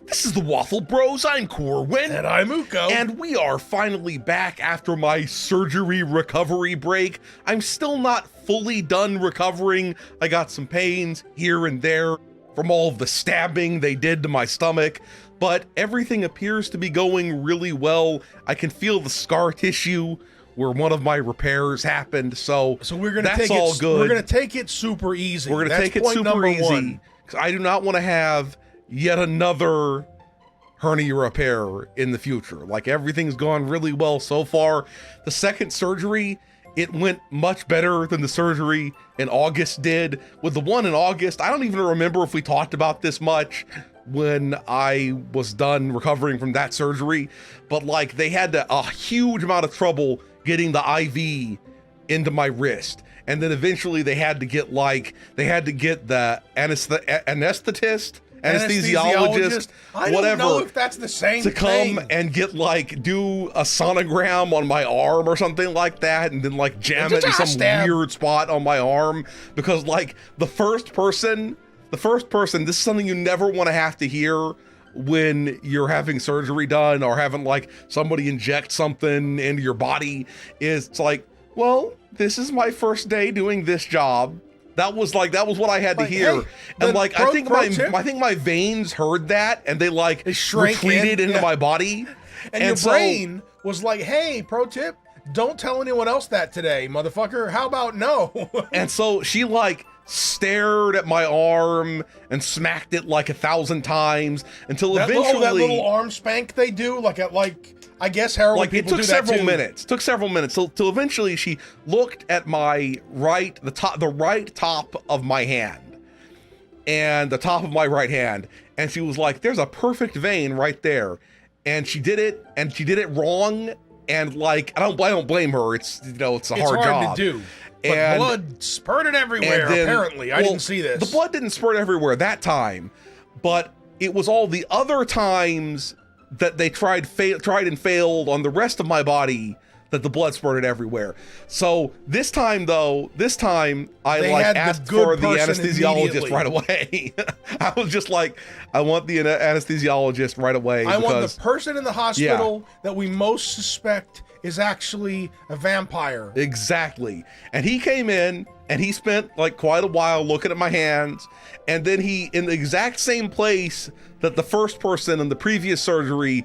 This is the Waffle Bros. I'm Corwin. And I'm Uko. And we are finally back after my surgery recovery break. I'm still not fully done recovering. I got some pains here and there from all of the stabbing they did to my stomach, but everything appears to be going really well. I can feel the scar tissue where one of my repairs happened, so we're gonna that's take all it, good. We're gonna take it super easy. We're gonna take it super easy, because I do not want to have yet another hernia repair in the future. Like, everything's gone really well so far. The second surgery, it went much better than the surgery in August did. With the one in August, I don't even remember if we talked about this much when I was done recovering from that surgery, but like, they had a huge amount of trouble getting the IV into my wrist. And then eventually they had to get the anesthesiologist, I whatever, don't know if that's the same to come thing. and get do a sonogram on my arm or something like that, and then jam it in some weird spot on my arm, because the first person, this is something you never want to have to hear when you're having surgery done or having somebody inject something into your body, is it's well, this is my first day doing this job. That was what I had to hear. Hey, and I think my veins heard that, and they retreated into my body. And your brain was like, hey, pro tip, don't tell anyone else that today, motherfucker. How about no? And so she stared at my arm and smacked it 1,000 times until eventually that little arm spank they do, I guess heroin people do that too. It took several minutes till eventually she looked at my the right top of my hand, and the top of my right hand, and she was like, there's a perfect vein right there. And she did it wrong, and I don't blame her. It's it's a hard job to do. But blood spurted everywhere, apparently. I didn't see this. The blood didn't spurt everywhere that time, but it was all the other times that they tried and failed on the rest of my body that the blood spurted everywhere. So this time I asked for the anesthesiologist right away. I was just I want the anesthesiologist right away. I want the person in the hospital that we most suspect is actually a vampire. Exactly. And he came in and he spent quite a while looking at my hands, and then he, in the exact same place that the first person in the previous surgery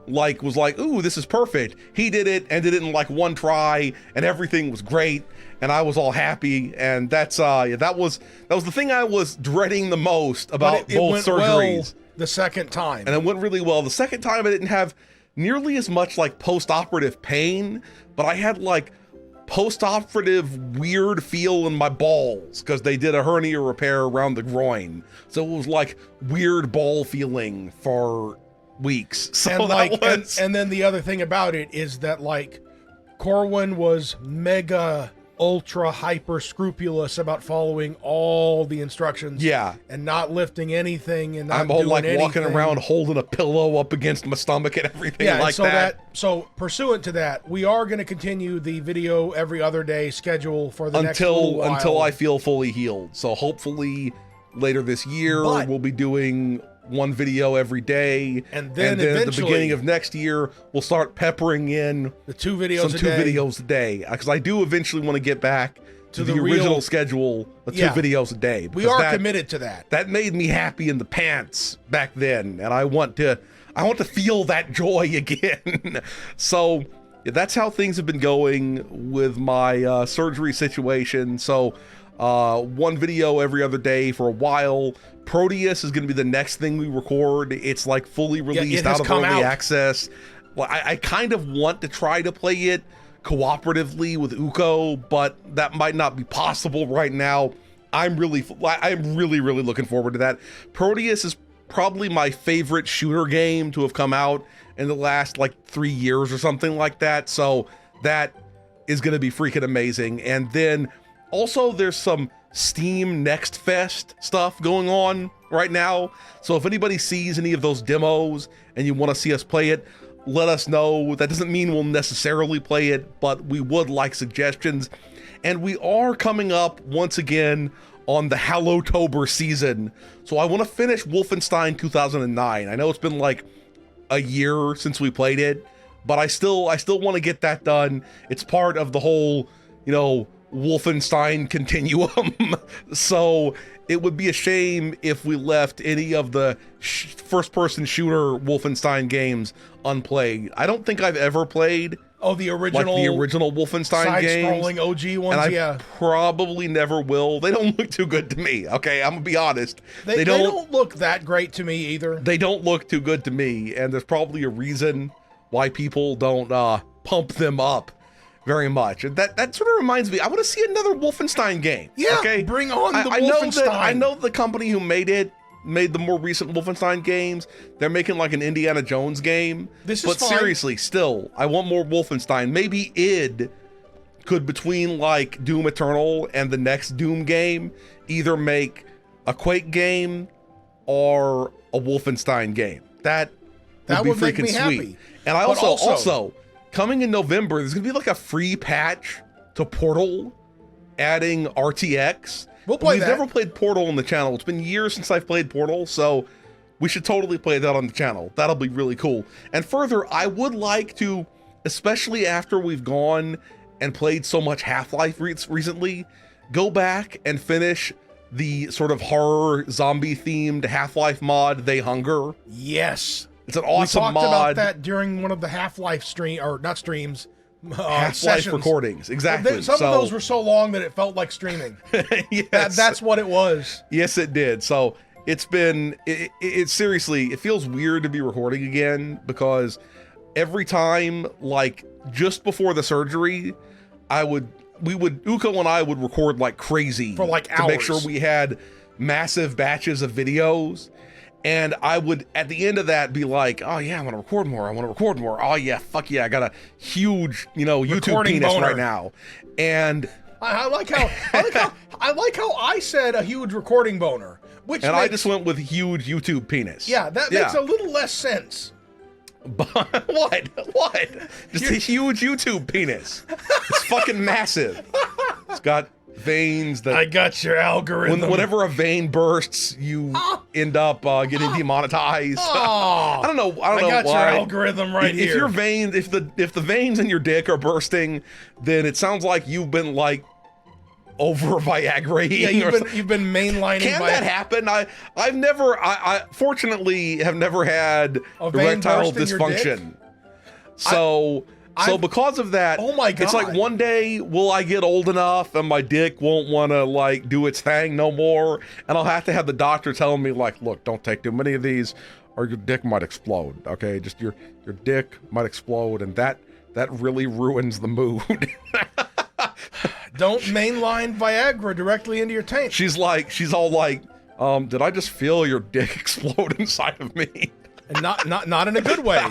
was ooh, this is perfect, he did it in one try, and everything was great, and I was all happy. And that's that was the thing I was dreading the most about both surgeries. Well the second time, and it went really well. The second time I didn't have nearly as much post-operative pain, but I had post-operative weird feel in my balls because they did a hernia repair around the groin, so it was weird ball feeling for weeks. So and then the other thing about it is that Corwin was mega ultra hyper scrupulous about following all the instructions, and not lifting anything, and not I'm all doing walking anything. around holding a pillow up against my stomach and everything So pursuant to that, we are going to continue the video every other day schedule for the next little while. Until I feel fully healed. So hopefully later this year we'll be doing one video every day, and then at the beginning of next year we'll start peppering in the two videos a day, because I do eventually want to get back to the original schedule of 2 videos a day. We are committed to that. That made me happy in the pants back then, and I want to feel that joy again. So that's how things have been going with my surgery situation. So one video every other day for a while. Proteus is going to be the next thing we record. It's fully released out of early access. Well, I kind of want to try to play it cooperatively with Uko, but that might not be possible right now. I'm really looking forward to that. Proteus is probably my favorite shooter game to have come out in the last 3 years or something like that. So that is going to be freaking amazing. And then also there's some Steam Next Fest stuff going on right now. So if anybody sees any of those demos and you want to see us play it, let us know. That doesn't mean we'll necessarily play it, but we would like suggestions. And we are coming up once again on the Hallowtober season. So I want to finish Wolfenstein 2009. I know it's been like a year since we played it, but I still want to get that done. It's part of the whole, Wolfenstein continuum. So it would be a shame if we left any of the first-person shooter Wolfenstein games unplayed. I don't think I've ever played the original Wolfenstein games. Side-scrolling OG ones, and I probably never will. They don't look too good to me, okay? I'm gonna be honest. They don't look that great to me either. They don't look too good to me, and there's probably a reason why people don't pump them up very much. And that sort of reminds me, I want to see another Wolfenstein game. Yeah, okay? bring on the Wolfenstein. I know the company who made the more recent Wolfenstein games. They're making like an Indiana Jones game. This is fine. Seriously, still, I want more Wolfenstein. Maybe id could, between like Doom Eternal and the next Doom game, either make a Quake game or a Wolfenstein game. That would be freaking sweet. Happy. And I also coming in November, there's gonna be like a free patch to Portal, adding RTX. We'll play that. We've never played Portal on the channel. It's been years since I've played Portal, so we should totally play that on the channel. That'll be really cool. And further, I would like to, especially after we've gone and played so much Half-Life recently, go back and finish the sort of horror zombie-themed Half-Life mod, They Hunger. Yes. It's an awesome mod. We talked about that during one of the Half-Life Half-Life recordings, exactly. Some of those were so long that it felt like streaming. Yes. That's what it was. Yes, it did. So it's been, it seriously, it feels weird to be recording again, because every time, like just before the surgery, Uko and I would record like crazy for like hours to make sure we had massive batches of videos. And I would, at the end of that, be like, oh yeah, I want to record more. Oh yeah, fuck yeah, I got a huge, YouTube recording penis boner right now. And I like how I said a huge recording boner, I just went with huge YouTube penis. Yeah, that makes a little less sense. But what? Just a huge YouTube penis. It's fucking massive. It's got veins that, I got your algorithm. Whenever a vein bursts, you end up getting demonetized. I don't know. I got why. your algorithm right here. If your veins, if the veins in your dick are bursting, then it sounds like you've been like over Viagra. Yeah, you've been mainlining. Can that happen? I fortunately have never had erectile dysfunction. So because of that, oh my God, it's like one day will I get old enough and my dick won't want to like do its thing no more, and I'll have to have the doctor telling me like, look, don't take too many of these or your dick might explode. Okay, just your dick might explode, and that really ruins the mood. Don't mainline Viagra directly into your taint. She's all like, did I just feel your dick explode inside of me? And not in a good way.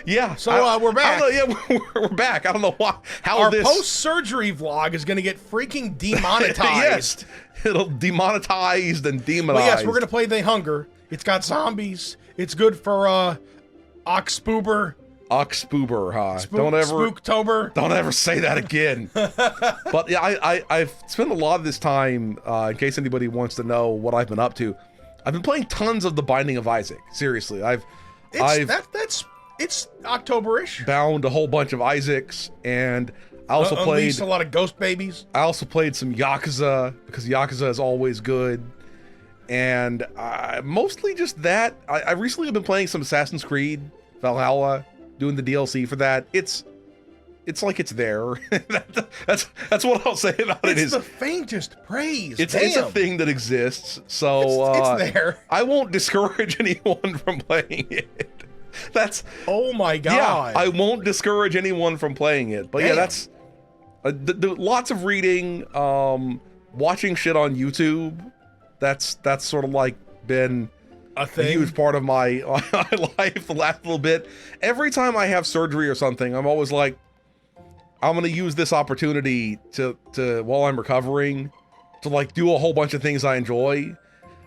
Yeah. So we're back. We're back. I don't know why. Our post-surgery vlog is going to get freaking demonetized. Yes. It'll demonetized and demonized. Well, yes, we're going to play They Hunger. It's got zombies. It's good for Oxpoober. Oxpoober, huh? Spooktober. Don't ever say that again. But yeah, I've spent a lot of this time, in case anybody wants to know what I've been up to. I've been playing tons of The Binding of Isaac. Seriously, it's October-ish. Bound a whole bunch of Isaacs, and I also played a lot of Ghost Babies. I also played some Yakuza, because Yakuza is always good, and mostly just that. I recently have been playing some Assassin's Creed Valhalla, doing the DLC for that. It's like it's there. that's what I'll say about it. It's the faintest praise. It's a thing that exists, so it's there. I won't discourage anyone from playing it. Oh my God. Yeah, I won't discourage anyone from playing it. But yeah, that's lots of reading, watching shit on YouTube. That's sort of like been a huge part of my life the last little bit. Every time I have surgery or something, I'm always like, I'm gonna use this opportunity to while I'm recovering to like do a whole bunch of things I enjoy.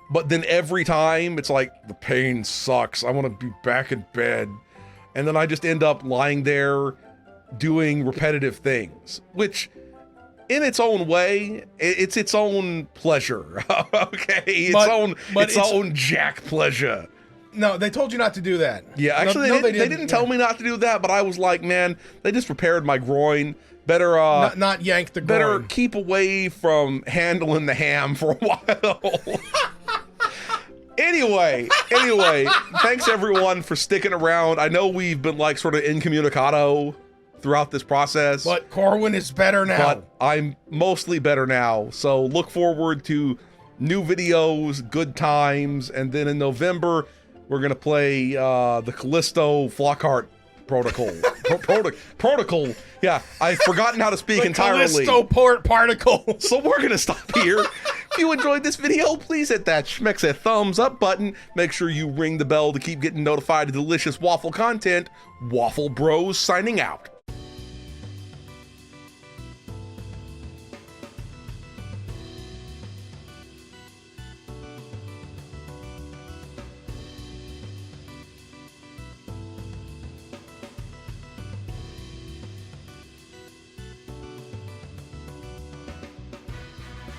But then every time it's like, the pain sucks. I want to be back in bed. And then I just end up lying there doing repetitive things, which in its own way, it's its own pleasure. Okay, its own Jack pleasure. No, they told you not to do that. Yeah, actually, they didn't tell me not to do that, but I was like, man, they just prepared my groin. Better not yank the groin. Better keep away from handling the ham for a while. Anyway, thanks everyone for sticking around. I know we've been like sort of incommunicado throughout this process. But Corwin is better now. But I'm mostly better now. So look forward to new videos, good times, and then in November, we're going to play the Callisto Flockhart Protocol. Protocol. Yeah, I've forgotten how to speak entirely. Callisto Port Particle. So we're going to stop here. If you enjoyed this video, please hit that schmexa thumbs up button. Make sure you ring the bell to keep getting notified of delicious waffle content. Waffle Bros signing out.